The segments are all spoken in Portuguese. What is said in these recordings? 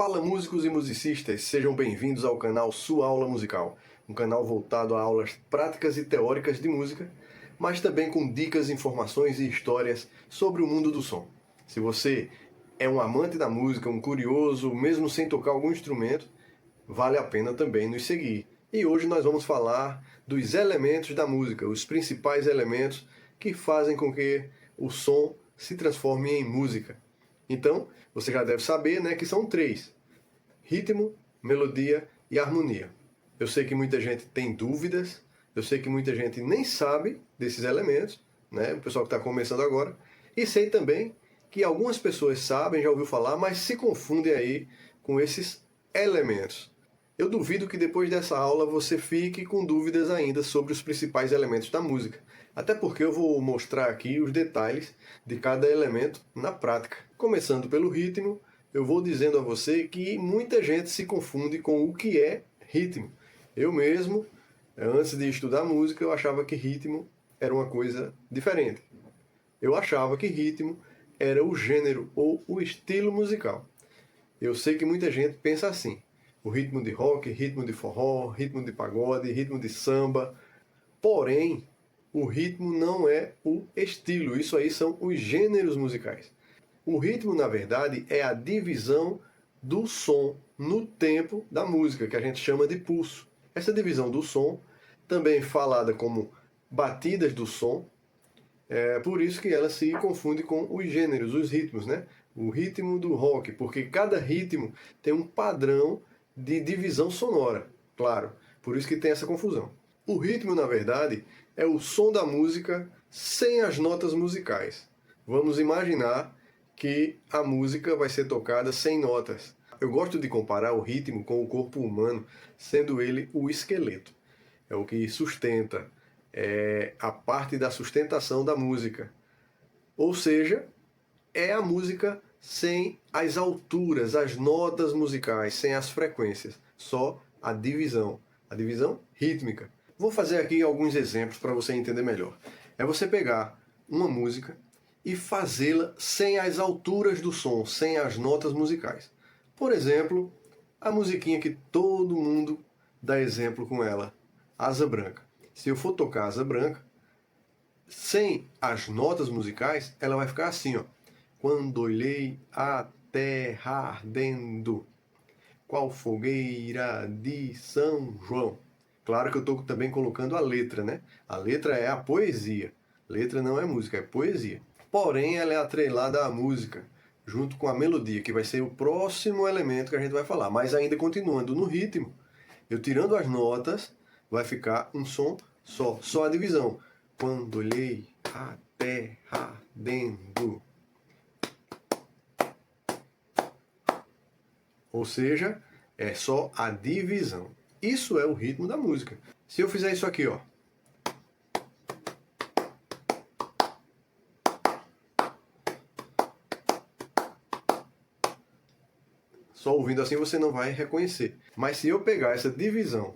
Fala músicos e musicistas, sejam bem-vindos ao canal Sua Aula Musical, um canal voltado a aulas práticas e teóricas de música, mas também com dicas, informações e histórias sobre o mundo do som. Se você é um amante da música, um curioso, mesmo sem tocar algum instrumento, vale a pena também nos seguir. E hoje nós vamos falar dos elementos da música, os principais elementos que fazem com que o som se transforme em música. Então, você já deve saber, né, que são três: ritmo, melodia e harmonia. Eu sei que muita gente tem dúvidas, eu sei que muita gente nem sabe desses elementos, né, o pessoal que está começando agora, e sei também que algumas pessoas sabem, já ouviu falar, mas se confundem aí com esses elementos. Eu duvido que depois dessa aula você fique com dúvidas ainda sobre os principais elementos da música. Até porque eu vou mostrar aqui os detalhes de cada elemento na prática. Começando pelo ritmo, eu vou dizendo a você que muita gente se confunde com o que é ritmo. Eu mesmo, antes de estudar música, eu achava que ritmo era uma coisa diferente. Eu achava que ritmo era o gênero ou o estilo musical. Eu sei que muita gente pensa assim: o ritmo de rock, ritmo de forró, ritmo de pagode, ritmo de samba. Porém, o ritmo não é o estilo, isso aí são os gêneros musicais. O ritmo, na verdade, é a divisão do som no tempo da música, que a gente chama de pulso. Essa divisão do som, também falada como batidas do som, é por isso que ela se confunde com os gêneros, os ritmos, né? O ritmo do rock, porque cada ritmo tem um padrão de divisão sonora, claro. Por isso que tem essa confusão. O ritmo, na verdade, é o som da música sem as notas musicais. Vamos imaginar que a música vai ser tocada sem notas. Eu gosto de comparar o ritmo com o corpo humano, sendo ele o esqueleto. É o que sustenta, é a parte da sustentação da música. Ou seja, é a música sem as alturas, as notas musicais, sem as frequências, só a divisão rítmica. Vou fazer aqui alguns exemplos para você entender melhor. É você pegar uma música e fazê-la sem as alturas do som, sem as notas musicais. Por exemplo, a musiquinha que todo mundo dá exemplo com ela, Asa Branca. Se eu for tocar Asa Branca, sem as notas musicais, ela vai ficar assim, ó. Quando olhei a terra ardendo, qual fogueira de São João. Claro que eu estou também colocando a letra, né? A letra é a poesia. Letra não é música, é poesia. Porém, ela é atrelada à música, junto com a melodia, que vai ser o próximo elemento que a gente vai falar. Mas ainda continuando no ritmo, eu tirando as notas, vai ficar um som só a divisão. Quando olhei a terra ardendo. Ou seja, é só a divisão. Isso é o ritmo da música. Se eu fizer isso aqui, ó. Só ouvindo assim você não vai reconhecer. Mas se eu pegar essa divisão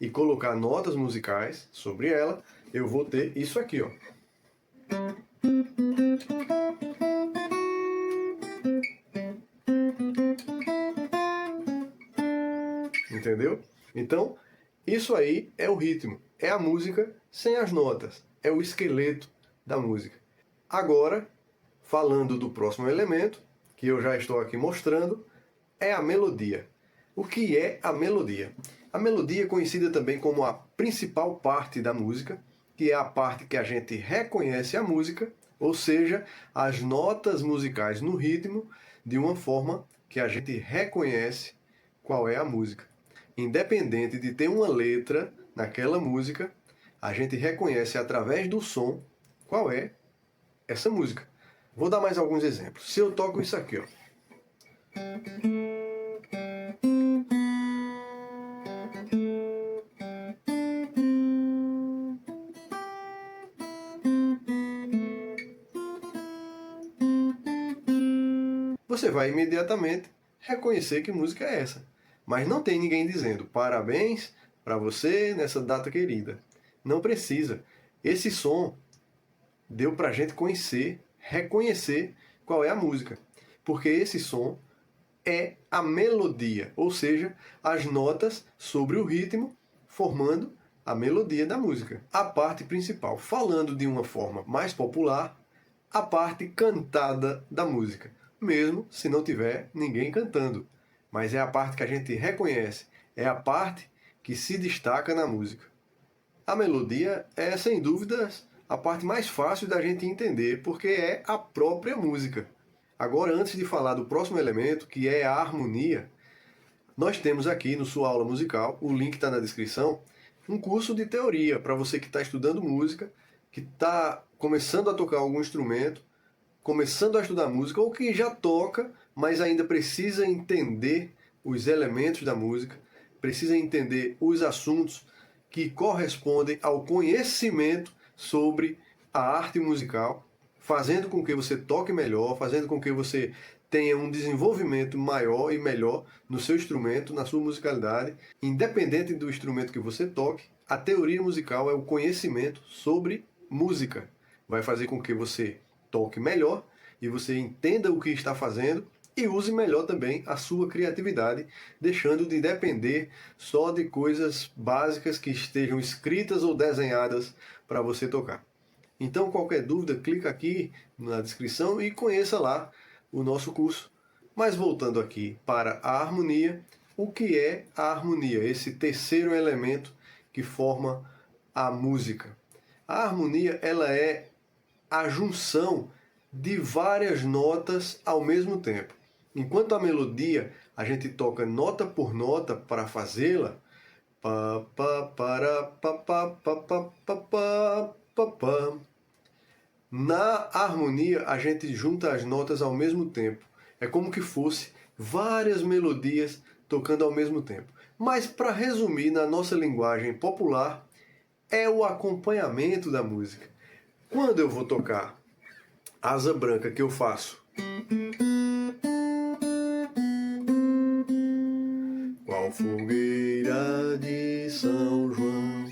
e colocar notas musicais sobre ela, eu vou ter isso aqui, ó. Entendeu? Então, isso aí é o ritmo. É a música sem as notas. É o esqueleto da música. Agora, falando do próximo elemento, que eu já estou aqui mostrando, é a melodia. O que é a melodia? A melodia é conhecida também como a principal parte da música, que é a parte que a gente reconhece a música, ou seja, as notas musicais no ritmo, de uma forma que a gente reconhece qual é a música. Independente de ter uma letra naquela música, a gente reconhece através do som qual é essa música. Vou dar mais alguns exemplos. Se eu toco isso aqui, ó. Você vai imediatamente reconhecer que música é essa. Mas não tem ninguém dizendo parabéns para você nessa data querida. Não precisa. Esse som deu para a gente conhecer, reconhecer qual é a música. Porque esse som é a melodia, ou seja, as notas sobre o ritmo formando a melodia da música. A parte principal, falando de uma forma mais popular, a parte cantada da música, mesmo se não tiver ninguém cantando. Mas é a parte que a gente reconhece, é a parte que se destaca na música. A melodia é, sem dúvidas, a parte mais fácil da gente entender, porque é a própria música. Agora, antes de falar do próximo elemento, que é a harmonia, nós temos aqui no Sua Aula Musical, o link está na descrição, um curso de teoria para você que está estudando música, que está começando a tocar algum instrumento, começando a estudar música, ou que já toca, mas ainda precisa entender os elementos da música, precisa entender os assuntos que correspondem ao conhecimento sobre a arte musical, fazendo com que você toque melhor, fazendo com que você tenha um desenvolvimento maior e melhor no seu instrumento, na sua musicalidade. Independente do instrumento que você toque, a teoria musical é o conhecimento sobre música. Vai fazer com que você toque melhor e você entenda o que está fazendo e use melhor também a sua criatividade, deixando de depender só de coisas básicas que estejam escritas ou desenhadas para você tocar. Então, qualquer dúvida, clica aqui na descrição e conheça lá o nosso curso. Mas voltando aqui para a harmonia, o que é a harmonia? Esse terceiro elemento que forma a música. A harmonia, ela é a junção de várias notas ao mesmo tempo. Enquanto a melodia a gente toca nota por nota para fazê-la, pa pa para pa pa pa pa pa pa pa pa. Na harmonia a gente junta as notas ao mesmo tempo. É como que fosse várias melodias tocando ao mesmo tempo. Mas para resumir na nossa linguagem popular, é o acompanhamento da música. Quando eu vou tocar Asa Branca, que eu faço qual fogueira de São João.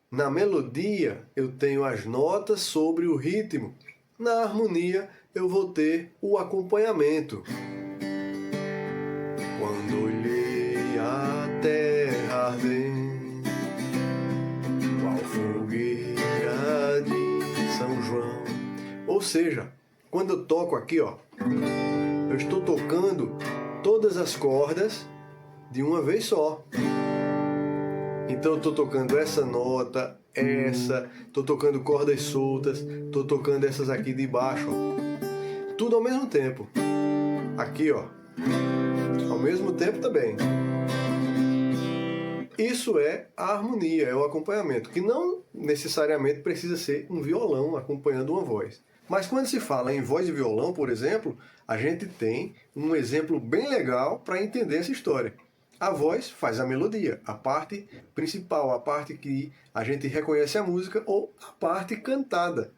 Na melodia eu tenho as notas sobre o ritmo. Na harmonia eu vou ter o acompanhamento. Quando olhei a terra ardente, qual fogueira de São João. Ou seja, quando eu toco aqui, ó, eu estou tocando todas as cordas de uma vez só. Então eu estou tocando essa nota, essa, estou tocando cordas soltas, estou tocando essas aqui de baixo, ó. Tudo ao mesmo tempo. Aqui, ó, ao mesmo tempo também. Isso é a harmonia, é o acompanhamento, que não necessariamente precisa ser um violão acompanhando uma voz. Mas quando se fala em voz e violão, por exemplo, a gente tem um exemplo bem legal para entender essa história. A voz faz a melodia, a parte principal, a parte que a gente reconhece a música ou a parte cantada.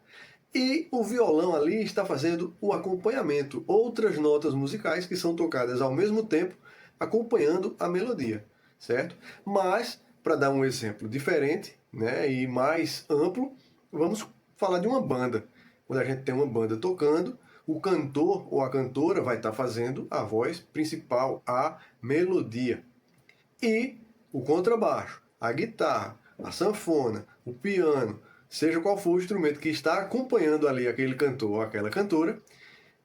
E o violão ali está fazendo o acompanhamento, outras notas musicais que são tocadas ao mesmo tempo, acompanhando a melodia, certo? Mas, para dar um exemplo diferente, né, e mais amplo, vamos falar de uma banda. Quando a gente tem uma banda tocando, o cantor ou a cantora vai estar fazendo a voz principal, a melodia. E o contrabaixo, a guitarra, a sanfona, o piano, seja qual for o instrumento que está acompanhando ali aquele cantor ou aquela cantora,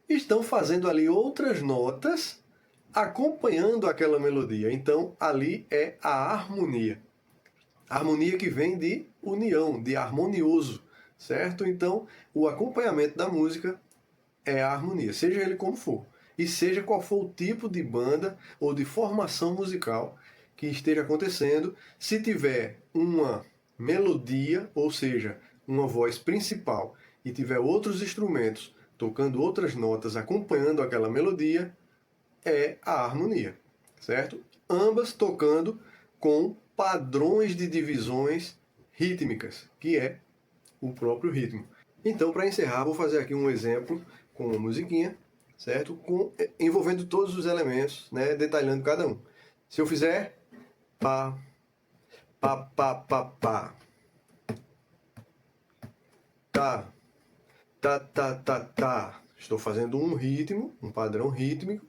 estão fazendo ali outras notas acompanhando aquela melodia. Então, ali é a harmonia. A harmonia que vem de união, de harmonioso, certo? Então, o acompanhamento da música é a harmonia, seja ele como for. E seja qual for o tipo de banda ou de formação musical que esteja acontecendo, se tiver uma melodia, ou seja, uma voz principal, e tiver outros instrumentos tocando outras notas acompanhando aquela melodia, é a harmonia, certo? Ambas tocando com padrões de divisões rítmicas, que é o próprio ritmo. Então, para encerrar, vou fazer aqui um exemplo com uma musiquinha, certo? Envolvendo todos os elementos, né? Detalhando cada um. Se eu fizer pá, pá, pá, pá, pá, tá, tá, tá, tá, tá, estou fazendo um ritmo, um padrão rítmico,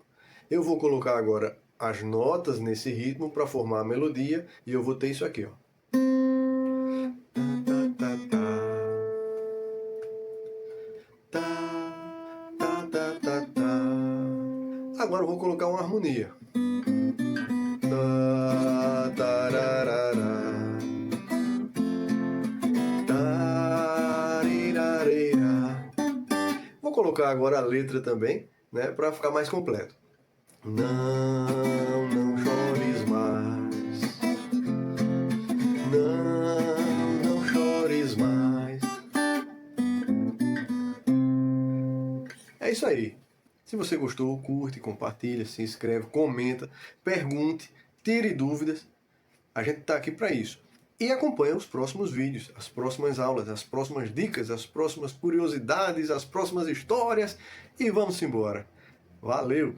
Eu vou colocar agora as notas nesse ritmo para formar a melodia e eu vou ter isso aqui, ó. Agora eu vou colocar uma harmonia. Vou colocar agora a letra também, né, para ficar mais completo. Não chores mais. Não chores mais. É isso aí. Se você gostou, curte, compartilha, se inscreve, comenta, pergunte, tire dúvidas. A gente está aqui para isso. E acompanha os próximos vídeos, as próximas aulas, as próximas dicas, as próximas curiosidades, as próximas histórias. E vamos embora. Valeu!